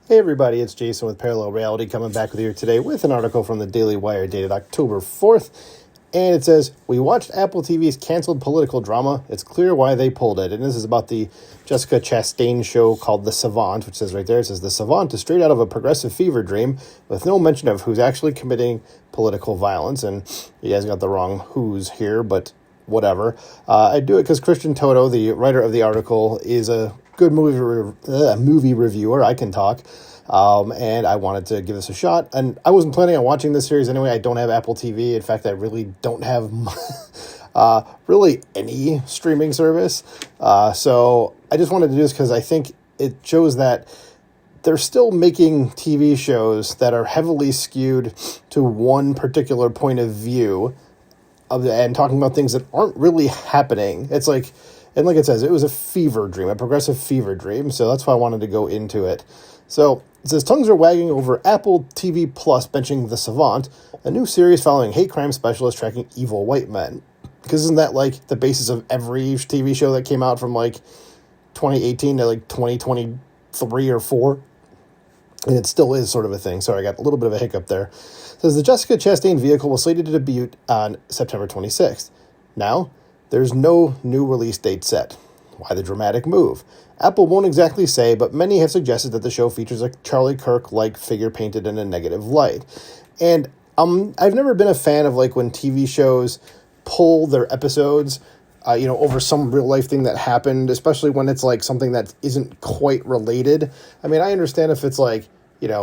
Hey everybody, it's Jason with Parallel Reality coming back with you today with an article from the Daily Wire dated October 4th. And it says, we watched Apple TV's canceled political drama. It's clear why they pulled it. And this is about the Jessica Chastain show called The Savant, which says right there, it says, The Savant is straight out of a progressive fever dream with no mention of who's actually committing political violence. And you guys got the wrong who's here, but whatever. I do it because Christian Toto, the writer of the article, is a good movie reviewer. I can talk. And I wanted to give this a shot. And I wasn't planning on watching this series anyway. I don't have Apple TV. In fact, I really don't have really any streaming service. So I just wanted to do this because I think it shows that they're still making TV shows that are heavily skewed to one particular point of view and talking about things that aren't really happening. It's like, and like it says, it was a fever dream, a progressive fever dream. So that's why I wanted to go into it. So it says, tongues are wagging over Apple TV Plus benching The Savant, a new series following hate crime specialists tracking evil white men. Because isn't that like the basis of every TV show that came out from like 2018 to like 2023 or 4? And it still is sort of a thing. Sorry, I got a little bit of a hiccup there. It says the Jessica Chastain vehicle was slated to debut on September 26th. Now, there's no new release date set. Why the dramatic move? Apple won't exactly say, but many have suggested that the show features a Charlie Kirk-like figure painted in a negative light. And I've never been a fan of like when TV shows pull their episodes, over some real life thing that happened, especially when it's like something that isn't quite related. I mean, I understand if it's like,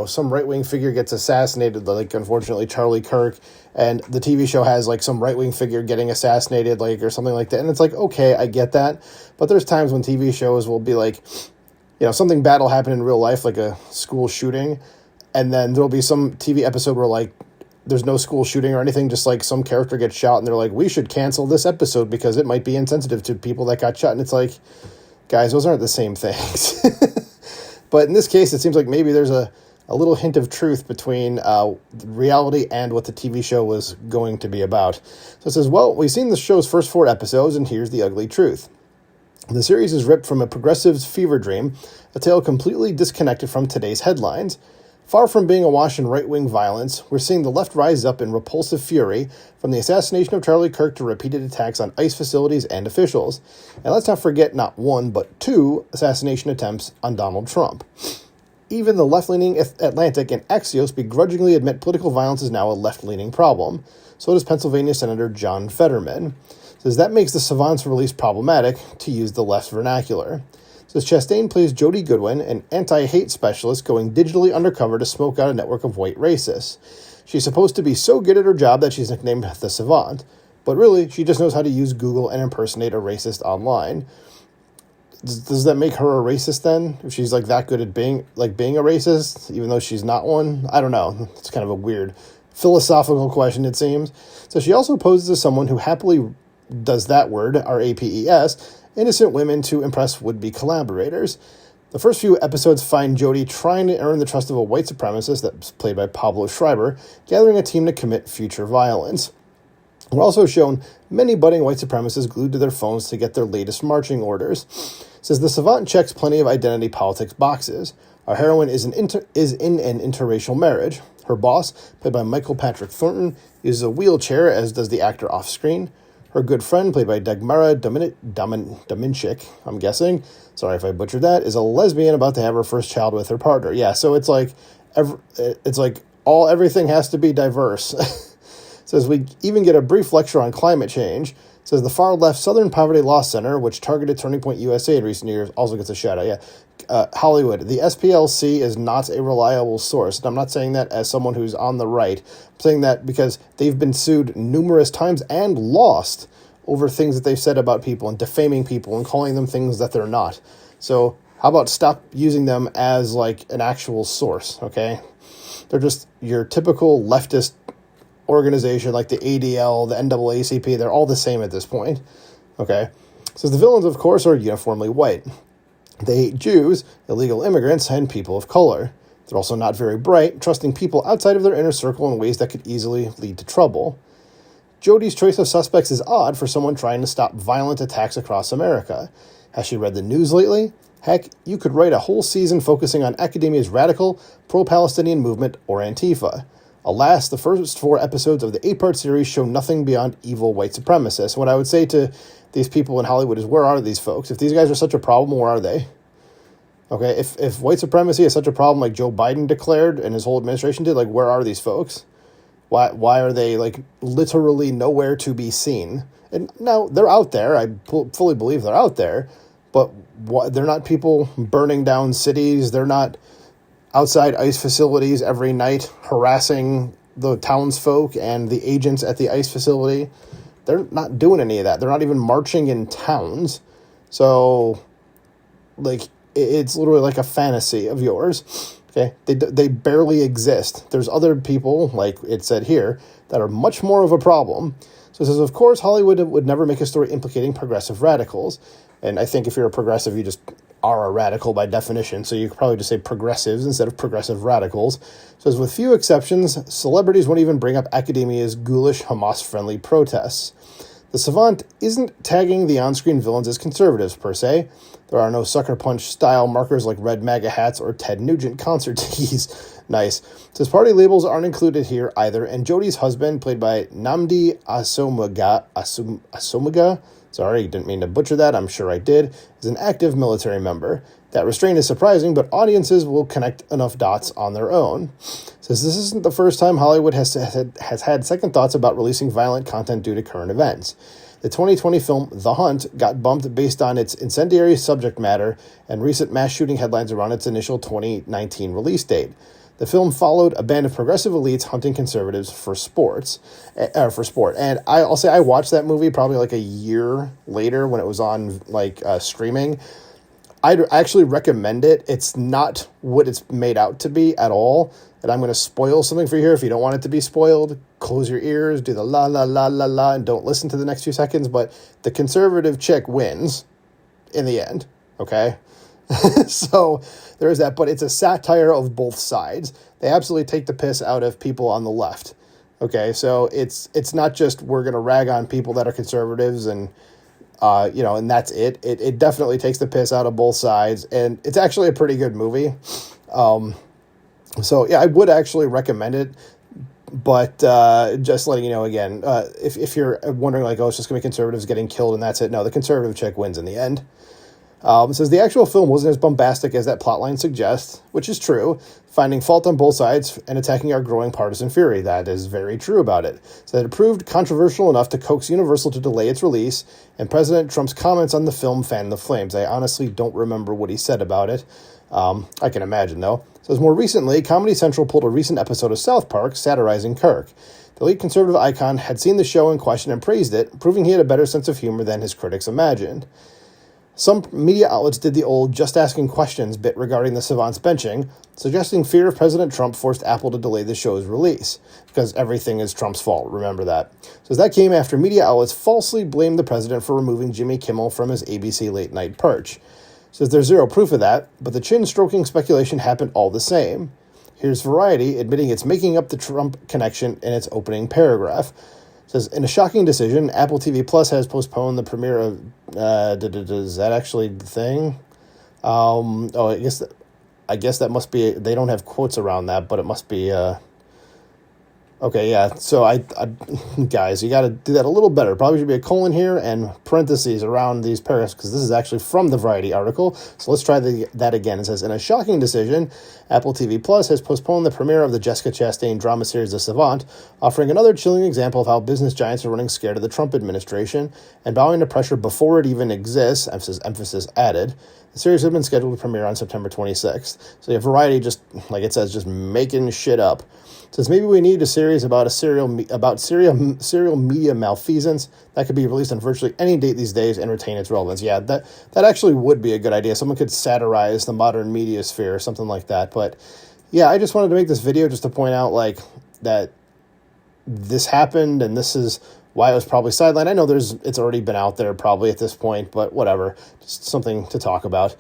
some right-wing figure gets assassinated, like, unfortunately, Charlie Kirk, and the TV show has, like, some right-wing figure getting assassinated, like, or something like that, and it's like, okay, I get that, but there's times when TV shows will be like, something bad will happen in real life, like a school shooting, and then there'll be some TV episode where, like, there's no school shooting or anything, just, like, some character gets shot, and they're like, we should cancel this episode because it might be insensitive to people that got shot, and it's like, guys, those aren't the same things. But in this case, it seems like maybe there's a little hint of truth between reality and what the TV show was going to be about. So it says, well, we've seen the show's first 4 episodes, and here's the ugly truth. The series is ripped from a progressive's fever dream, a tale completely disconnected from today's headlines. Far from being awash in right-wing violence, we're seeing the left rise up in repulsive fury, from the assassination of Charlie Kirk to repeated attacks on ICE facilities and officials. And let's not forget not 1, but 2 assassination attempts on Donald Trump. Even the left-leaning Atlantic and Axios begrudgingly admit political violence is now a left-leaning problem. So does Pennsylvania Senator John Fetterman. Says that makes the Savant's release problematic, to use the left's vernacular. Says Chastain plays Jodie Goodwin, an anti-hate specialist going digitally undercover to smoke out a network of white racists. She's supposed to be so good at her job that she's nicknamed the Savant. But really, she just knows how to use Google and impersonate a racist online. Does that make her a racist then? If she's like that good at being a racist, even though she's not one? I don't know. It's kind of a weird philosophical question, it seems. So she also poses as someone who happily does that word, R-A-P-E-S, innocent women to impress would-be collaborators. The first few episodes find Jodie trying to earn the trust of a white supremacist, that's played by Pablo Schreiber, gathering a team to commit future violence. We're also shown many budding white supremacists glued to their phones to get their latest marching orders. It says the Savant checks plenty of identity politics boxes. Our heroine is in an interracial marriage. Her boss, played by Michael Patrick Thornton, uses a wheelchair, as does the actor off-screen. Her good friend, played by Dagmara Dominchik, I'm guessing, sorry if I butchered that, is a lesbian about to have her first child with her partner. Yeah, so it's like everything has to be diverse. Says we even get a brief lecture on climate change. Says the far-left Southern Poverty Law Center, which targeted Turning Point USA in recent years, also gets a shout-out. Yeah, Hollywood. The SPLC is not a reliable source. And I'm not saying that as someone who's on the right. I'm saying that because they've been sued numerous times and lost over things that they've said about people and defaming people and calling them things that they're not. So how about stop using them as like an actual source, okay? They're just your typical leftist organization like the ADL, the NAACP, they're all the same at this point, okay? So the villains, of course, are uniformly white. They hate Jews, illegal immigrants, and people of color. They're also not very bright, trusting people outside of their inner circle in ways that could easily lead to trouble. Jodie's choice of suspects is odd for someone trying to stop violent attacks across America. Has she read the news lately? Heck, you could write a whole season focusing on academia's radical, pro-Palestinian movement, or Antifa. Alas, the first 4 episodes of the 8-part series show nothing beyond evil white supremacists. What I would say to these people in Hollywood is, where are these folks? If these guys are such a problem, where are they? Okay, if white supremacy is such a problem like Joe Biden declared and his whole administration did, like, where are these folks? Why are they, like, literally nowhere to be seen? And now, they're out there. I fully believe they're out there. But they're not people burning down cities. They're not outside ICE facilities every night harassing the townsfolk and the agents at the ICE facility. They're not doing any of that. They're not even marching in towns. So, like, it's literally like a fantasy of yours. Okay, they barely exist. There's other people, like it said here, that are much more of a problem. So it says, of course, Hollywood would never make a story implicating progressive radicals. And I think if you're a progressive, you just are a radical by definition. So you could probably just say progressives instead of progressive radicals. So as with few exceptions, celebrities won't even bring up academia's ghoulish Hamas-friendly protests. The Savant isn't tagging the on-screen villains as conservatives, per se. There are no Sucker Punch-style markers like red MAGA hats or Ted Nugent concert tees. Nice. Says party labels aren't included here either, and Jodie's husband, played by Nnamdi Asomugha, sorry, didn't mean to butcher that, I'm sure I did, is an active military member. That restraint is surprising, but audiences will connect enough dots on their own. Says this isn't the first time Hollywood has had second thoughts about releasing violent content due to current events. The 2020 film The Hunt got bumped based on its incendiary subject matter and recent mass shooting headlines around its initial 2019 release date. The film followed a band of progressive elites hunting conservatives for sport. And I'll say I watched that movie probably like a year later when it was on streaming. I'd actually recommend it. It's not what it's made out to be at all. And I'm going to spoil something for you here. If you don't want it to be spoiled, close your ears, do the la, la, la, la, la, and don't listen to the next few seconds. But the conservative chick wins in the end, okay? So there is that. But it's a satire of both sides. They absolutely take the piss out of people on the left, okay? So it's not just we're going to rag on people that are conservatives and and that's it. It definitely takes the piss out of both sides, and it's actually a pretty good movie. So yeah, I would actually recommend it, but just letting you know again, if you're wondering like, oh, it's just going to be conservatives getting killed and that's it. No, the conservative chick wins in the end. It says the actual film wasn't as bombastic as that plotline suggests, which is true, finding fault on both sides and attacking our growing partisan fury. That is very true about it. So that it proved controversial enough to coax Universal to delay its release, and President Trump's comments on the film fanned the flames. I honestly don't remember what he said about it. I can imagine, though. It says more recently, Comedy Central pulled a recent episode of South Park satirizing Kirk. The late conservative icon had seen the show in question and praised it, proving he had a better sense of humor than his critics imagined. Some media outlets did the old just asking questions bit regarding the Savant's benching, suggesting fear of President Trump forced Apple to delay the show's release, because everything is Trump's fault, remember that. So that came after media outlets falsely blamed the president for removing Jimmy Kimmel from his ABC late-night perch. Says there's zero proof of that, but the chin-stroking speculation happened all the same. Here's Variety admitting it's making up the Trump connection in its opening paragraph. Says, in a shocking decision, Apple TV Plus has postponed the premiere of... is that actually the thing? I guess that must be... They don't have quotes around that, but it must be... Okay, yeah. So I guys, you got to do that a little better. Probably should be a colon here and parentheses around these paragraphs because this is actually from the Variety article. So let's try that again. It says, in a shocking decision, Apple TV Plus has postponed the premiere of the Jessica Chastain drama series The Savant, offering another chilling example of how business giants are running scared of the Trump administration and bowing to pressure before it even exists, emphasis added. The series had been scheduled to premiere on September 26th. So you have Variety just, like it says, just making shit up. It says maybe we need a series about serial media malfeasance that could be released on virtually any date these days and retain its relevance. Yeah, that actually would be a good idea. Someone could satirize the modern media sphere or something like that. But yeah, I just wanted to make this video just to point out like that this happened and this is why it was probably sidelined. I know it's already been out there probably at this point, but whatever. Just something to talk about.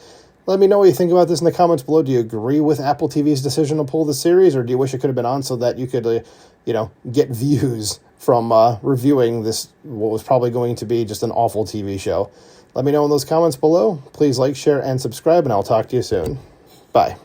Let me know what you think about this in the comments below. Do you agree with Apple TV's decision to pull the series, or do you wish it could have been on so that you could, get views from reviewing this, what was probably going to be just an awful TV show. Let me know in those comments below. Please like, share, and subscribe, and I'll talk to you soon. Bye.